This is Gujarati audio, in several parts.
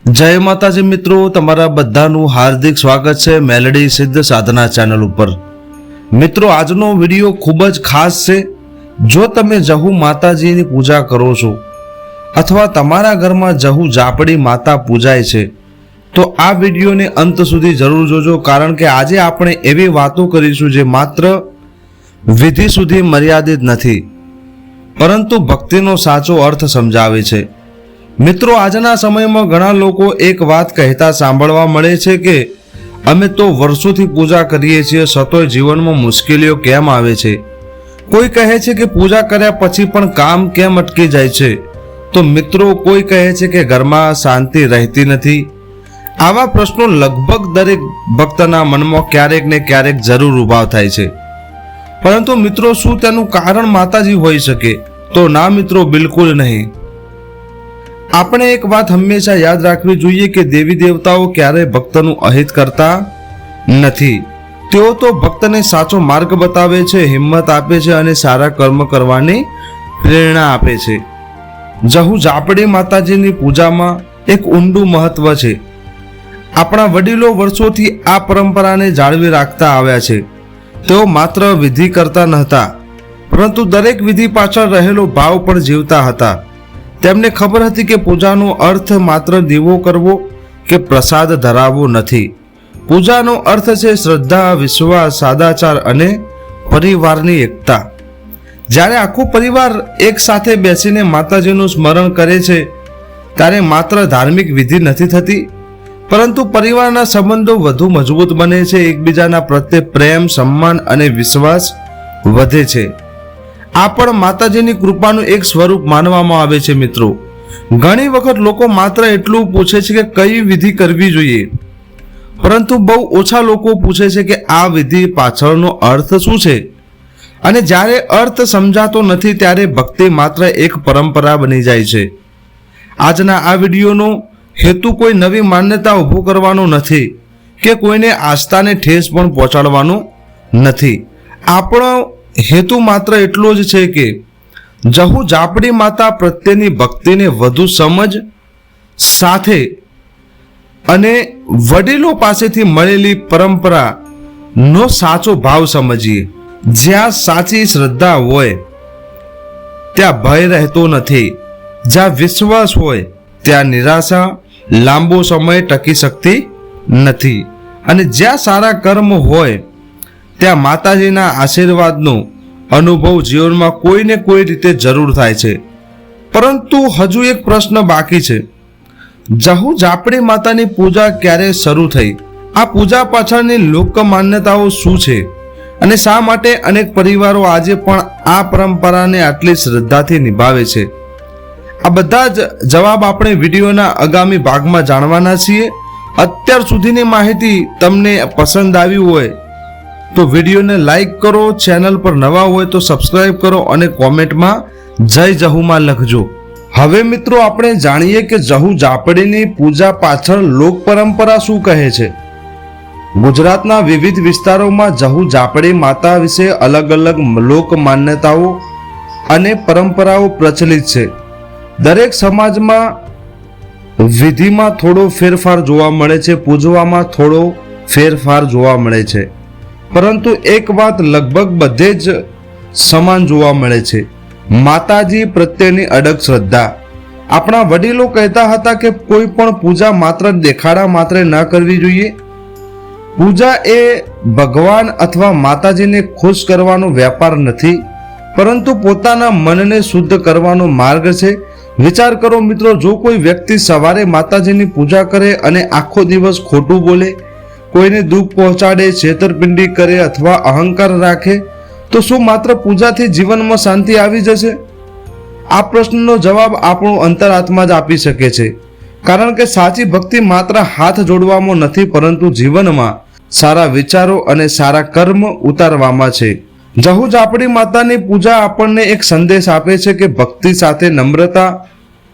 જય માતાજી મિત્રો, તમારા બધાનું હાર્દિક સ્વાગત છે મેલેડી સિદ્ધ સાધના ચેનલ ઉપર। મિત્રો, આજનો વિડીયો ખૂબ જ ખાસ છે। જો તમે જહુ માતાજીની પૂજા કરો છો અથવા તમારા ઘરમાં જહુ જાપડી માતા પૂજાય છે તો આ વિડીયોને અંત સુધી જરૂર જોજો, કારણ કે આજે આપણે એવી વાતો કરીશું જે માત્ર વિધિ સુધી મર્યાદિત નથી, પરંતુ ભક્તિનો સાચો અર્થ સમજાવે છે। મિત્રો, આજના સમયમાં ઘણા લોકો એક વાત કહેતા સાંભળવા મળે છે કે અમે તો વર્ષોથી પૂજા કરીએ છીએ છતાંય જીવનમાં મુશ્કેલીઓ કેમ આવે છે। કોઈ કહે છે કે પૂજા કર્યા પછી પણ કામ કેમ અટકી જાય છે, તો મિત્રો કોઈ કહે છે કે ઘરમાં શાંતિ રહેતી નથી। આવા પ્રશ્નો લગભગ દરેક ભક્તના મનમાં ક્યારેક ને ક્યારેક જરૂર ઉભા થાય છે, પરંતુ મિત્રો શું તેનું કારણ માતાજી હોઈ શકે? તો ના મિત્રો, બિલકુલ નહીં। આપણે એક વાત હંમેશા યાદ રાખવી જોઈએ કે દેવી દેવતાઓ ક્યારેય ભક્તનું અહિત કરતા નથી। તેઓ તો ભક્તને સાચો માર્ગ બતાવે છે, હિંમત આપે છે અને સારા કર્મ કરવાની પ્રેરણા આપે છે। જહુ જાપડી માતાજીની પૂજામાં એક ઊંડું મહત્વ છે। આપણા વડીલો વર્ષોથી આ પરંપરાને જાળવી રાખતા આવ્યા છે। તેઓ માત્ર વિધિ કરતા નહોતા, પરંતુ દરેક વિધિ પાછળ રહેલો ભાવ પણ જીવતા હતા। તેમને ખબર હતી કે પૂજાનો અર્થ માત્ર દીવો કરવો કે પ્રસાદ ધરાવવો નથી। પૂજાનો અર્થ છે શ્રદ્ધા, વિશ્વાસ, સદાચાર અને પરિવારની એકતા। જ્યારે આખો પરિવાર એક સાથે બેસીને માતાજીનું સ્મરણ કરે છે ત્યારે માત્ર ધાર્મિક વિધિ નથી થતી, પરંતુ પરિવારના સંબંધો વધુ મજબૂત બને છે, એકબીજાના પ્રત્યે પ્રેમ, સન્માન અને વિશ્વાસ વધે છે। આ પણ માતાજીની કૃપાનું એક સ્વરૂપ માનવામાં આવે છે। મિત્રો, ઘણી વખત લોકો માત્ર એટલું પૂછે છે કે કઈ વિધિ કરવી જોઈએ, પરંતુ બહુ ઓછા લોકો પૂછે છે કે આ વિધિ પાછળનો અર્થ શું છે। અને જ્યારે અર્થ સમજાતો નથી ત્યારે ભક્તિ માત્ર એક પરંપરા બની જાય છે। આજના આ વિડીયોનો હેતુ કોઈ નવી માન્યતા ઊભું કરવાનો નથી કે કોઈને આસ્થાને ઠેસ પણ પહોંચાડવાનો નથી। આપણો હેતુ માત્ર એટલો જ છે કે જહુ જાપડી માતા પ્રત્યેની ભક્તિને વધુ સમજ સાથે અને વડીલો પાસેથી મળેલી પરંપરાનો સાચો ભાવ સમજીએ। જ્યાં સાચી શ્રદ્ધા હોય ત્યાં ભય રહેતો નથી, જ્યાં વિશ્વાસ હોય ત્યાં નિરાશા લાંબો સમય ટકી શકતી નથી, અને જ્યાં સારા કર્મ હોય ત્યાં માતાજીના આશીર્વાદનો અનુભવ જીવનમાં કોઈને કોઈ રીતે જરૂર થાય છે। પરંતુ હજુ એક પ્રશ્ન બાકી છે, જહુ જાપડી માતાની પૂજા ક્યારે શરૂ થઈ? આ પૂજા પાછળની લોક માન્યતાઓ શું છે અને શા માટે અનેક પરિવારો આજે પણ આ પરંપરાને આટલી શ્રદ્ધાથી નિભાવે છે? આ બધા જ જવાબ આપણે વિડીયોના આગામી ભાગમાં જાણવાના છીએ। અત્યાર સુધીની માહિતી તમને પસંદ આવી હોય તો વિડીયોને લાઈક કરો, ચેનલ પર નવા હોય તો સબસ્ક્રાઇબ કરો અને કોમેન્ટમાં જય જહુમાં લખજો। હવે મિત્રો, આપણે જાણીએ કે જહુ જાપડીની પૂજા પાછળ લોક પરંપરા શું કહે છે। ગુજરાતના વિવિધ વિસ્તારોમાં જહુ જાપડી માતા વિશે અલગ અલગ લોક માન્યતાઓ અને પરંપરાઓ પ્રચલિત છે। દરેક સમાજમાં વિધિમાં થોડો ફેરફાર જોવા મળે છે, પૂજવામાં થોડો ફેરફાર જોવા મળે છે, પરંતુ એક વાત લગભગ બધે જ સમાન જોવા મળે છે, માતાજી પ્રત્યેની અડગ શ્રદ્ધા। આપણા વડીલો કહેતા હતા કે કોઈ પણ પૂજા માત્ર દેખાડા માત્ર ન કરવી જોઈએ। પૂજા એ ભગવાન અથવા માતાજીને ખુશ કરવાનો વેપાર નથી, પરંતુ પોતાના મનને શુદ્ધ કરવાનો માર્ગ છે। વિચાર કરો મિત્રો, જો કોઈ વ્યક્તિ સવારે માતાજીની પૂજા કરે અને આખો દિવસ ખોટું બોલે, કોઈને દુઃખ પહોંચાડે, છેતરપિંડી કરે અથવા અહંકાર રાખે, તો શું માત્ર પૂજાથી જીવનમાં શાંતિ આવી જશે? આ પ્રશ્નનો જવાબ આપણું અંતરાત્મા જ આપી શકે છે, કારણ કે સાચી ભક્તિ માત્ર હાથ જોડવામાં નથી, પરંતુ જીવનમાં સારા વિચારો અને સારા કર્મ ઉતારવામાં છે। જહુ જાપડી માતાની પૂજા આપણને એક સંદેશ આપે છે કે ભક્તિ સાથે નમ્રતા,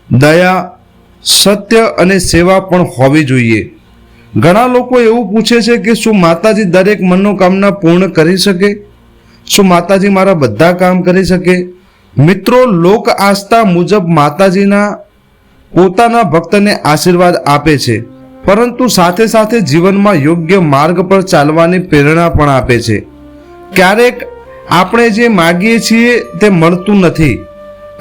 દયા, સત્ય અને સેવા પણ હોવી જોઈએ। ઘણા લોકો એવું પૂછે છે કે શું માતાજી દરેક મનોકામના પૂર્ણ કરી શકે? શું માતાજી મારા બધા કામ કરી શકે? મિત્રો, લોક આસ્થા મુજબ માતાજીના પોતાના ભક્તને આશીર્વાદ આપે છે, પરંતુ સાથે સાથે જીવનમાં યોગ્ય માર્ગ પર ચાલવાની પ્રેરણા પણ આપે છે. ક્યારેક આપણે જે માગીએ છીએ તે મળતું નથી,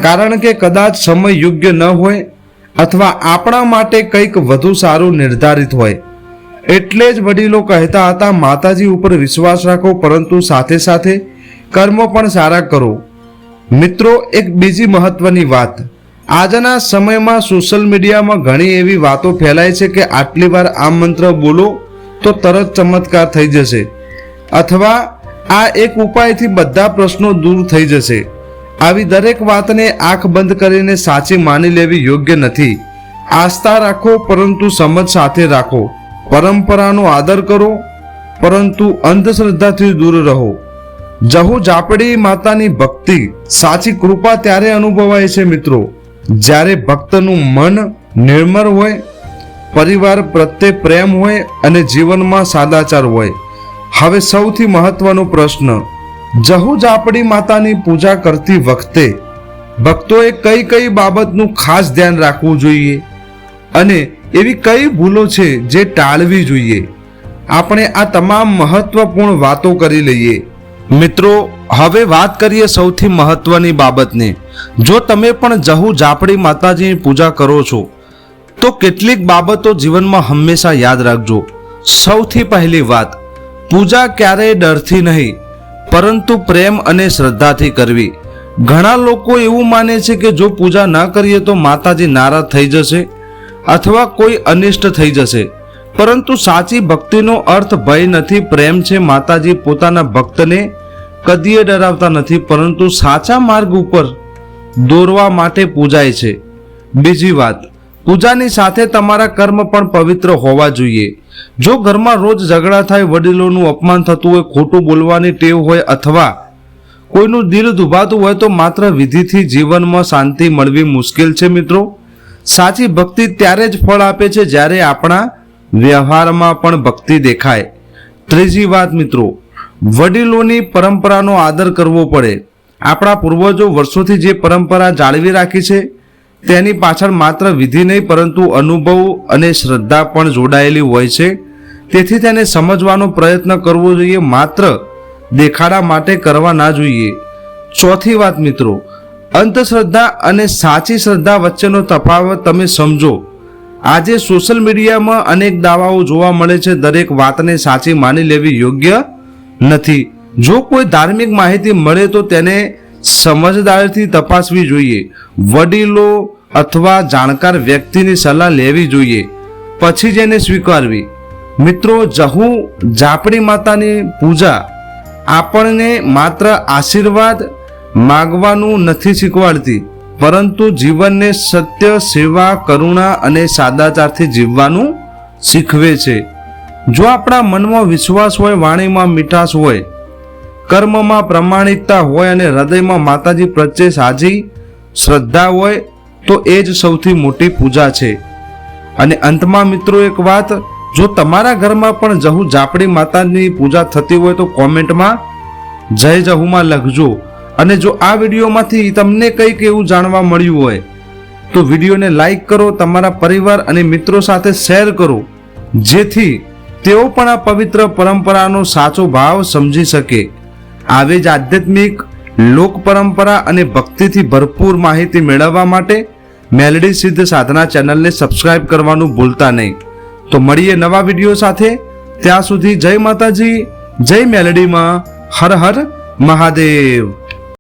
કારણ કે કદાચ સમય યોગ્ય ન હોય અથવા આપણા માટે કંઈક વધુ સારું નિર્ધારિત હોય. એટલે જ વડીલો કહેતા હતા, માતાજી ઉપર વિશ્વાસ રાખો, પરંતુ સાથે સાથે કર્મો પણ સારા કરો. મિત્રો, એક બીજી મહત્વની વાત, આજના સમયમાં સોશિયલ મીડિયામાં ઘણી એવી વાતો ફેલાય છે કે આટલી વાર આ મંત્ર બોલો તો તરત ચમત્કાર થઈ જશે, અથવા આ એક ઉપાયથી બધા પ્રશ્નો દૂર થઈ જશે. આવી દરેક વાતને આંખ બંધ કરીને સાચી માની લેવી યોગ્ય નથી. આસ્થા રાખો, પરંતુ સમજ સાથે રાખો. પરંપરાનો આદર કરો, પરંતુ અંધશ્રદ્ધાથી દૂર રહો. જહુ જાપડી માતાની ભક્તિ, સાચી કૃપા ત્યારે અનુભવાય છે મિત્રો, જ્યારે ભક્તનું મન નિર્મળ હોય, પરિવાર પ્રત્યે પ્રેમ હોય અને જીવનમાં સાદાચાર હોય. હવે સૌથી મહત્વનો પ્રશ્ન, જહુ જાપડી માતાની પૂજા કરતી વખતે ભક્તોએ કઈ કઈ બાબતનું ખાસ ધ્યાન રાખવું જોઈએ અને એવી કઈ ભૂલો છે જે ટાળવી જોઈએ? આપણે આ તમામ મહત્વપૂર્ણ વાતો કરી લઈએ. મિત્રો, હવે વાત કરીએ સૌથી મહત્વની બાબતની. જો તમે પણ જહુ જાપડી માતાજીની પૂજા કરો છો તો કેટલીક બાબતો જીવનમાં હંમેશા યાદ રાખજો. સૌથી પહેલી વાત, પૂજા ક્યારેય ડરથી નહીં, પરંતુ પ્રેમ અને શ્રદ્ધાથી કરવી. ઘણા લોકો એવું માને છે કે જો પૂજા ન કરીએ તો માતાજી નારાજ થઈ જશે અથવા કોઈ અનિષ્ટ થઈ જશે, પરંતુ સાચી ભક્તિનો અર્થ ભય નથી, પ્રેમ છે. માતાજી પોતાના ભક્તને કદીએ ડરાવતા નથી, પરંતુ સાચા માર્ગ ઉપર દોરવા માટે પૂજાય છે. બીજી વાત, પૂજાની સાથે તમારા કર્મ પણ પવિત્ર હોવા જોઈએ. જો ઘરમાં રોજ ઝઘડા થાય, વડીલોનું અપમાન થતું હોય, ખોટું બોલવાની ટેવ હોય અથવા કોઈનું દિલ દુભાતું હોય તો માત્ર વિધિથી જીવનમાં શાંતિ મળવી મુશ્કેલ છે. મિત્રો, સાચી ભક્તિ ત્યારે જ ફળ આપે છે જ્યારે આપણા વ્યવહારમાં પણ ભક્તિ દેખાય. ત્રીજી વાત મિત્રો, વડીલોની પરંપરાનો આદર કરવો પડે. આપણા પૂર્વજો વર્ષોથી જે પરંપરા જાળવી રાખી છે તેની પાછળ માત્ર વિધિ નહીં, પરંતુ અનુભવ અને શ્રદ્ધા પણ જોડાયેલી હોય છે. તેથી તેને સમજવાનો પ્રયત્ન કરવો જોઈએ, માત્ર દેખાડા માટે કરવા ના જોઈએ. ચોથી વાત મિત્રો, અંધશ્રદ્ધા અને સાચી શ્રદ્ધા વચ્ચેનો તફાવત તમે સમજો. આજે સોશિયલ મીડિયામાં અનેક દાવાઓ જોવા મળે છે, દરેક વાતને સાચી માની લેવી યોગ્ય નથી. જો કોઈ ધાર્મિક માહિતી મળે તો તેને સમજદારીથી તપાસવી જોઈએ. વડીલો અથવા જાણકાર વ્યક્તિની સલાહ લેવી જોઈએ, પછી જ એને સ્વીકારવી. મિત્રો, જહુ જાપડી માતાની પૂજા આપણને માત્ર આશીર્વાદ માગવાનું નથી શીખવાડતી, પરંતુ જીવનને સત્ય, સેવા, કરુણા અને સાદાચારથી જીવવાનું શીખવે છે. જો આપણા મનમાં વિશ્વાસ હોય, વાણીમાં મીઠાશ હોય, કર્મમાં પ્રમાણિકતા હોય અને હૃદયમાં માતાજી પ્રત્યે સાચી શ્રદ્ધા હોય તો એ જ સૌથી મોટી પૂજા છે. અને અંતમાં મિત્રો એક વાત, જો તમારા ઘરમાં પણ જહુ જાપડી માતાની પૂજા થતી હોય તો કોમેન્ટમાં જય જહુમાં લખજો. અને જો આ વિડીયોમાંથી તમને કંઈક એવું જાણવા મળ્યું હોય તો વિડીયોને લાઈક કરો, તમારા પરિવાર અને મિત્રો સાથે શેર કરો, જેથી તેઓ પણ આ પવિત્ર પરંપરાનો સાચો ભાવ સમજી શકે. આવી જ આધ્યાત્મિક, લોક પરંપરા અને ભક્તિથી ભરપૂર માહિતી મેળવવા માટે મેલડી સિદ્ધ સાધના ચેનલને સબસ્ક્રાઇબ કરવાનું ભૂલતા નહીં. તો મળીએ નવા વિડીયો સાથે. ત્યાં સુધી જય માતાજી, જય મેલડીમાં. હર હર મહાદેવ.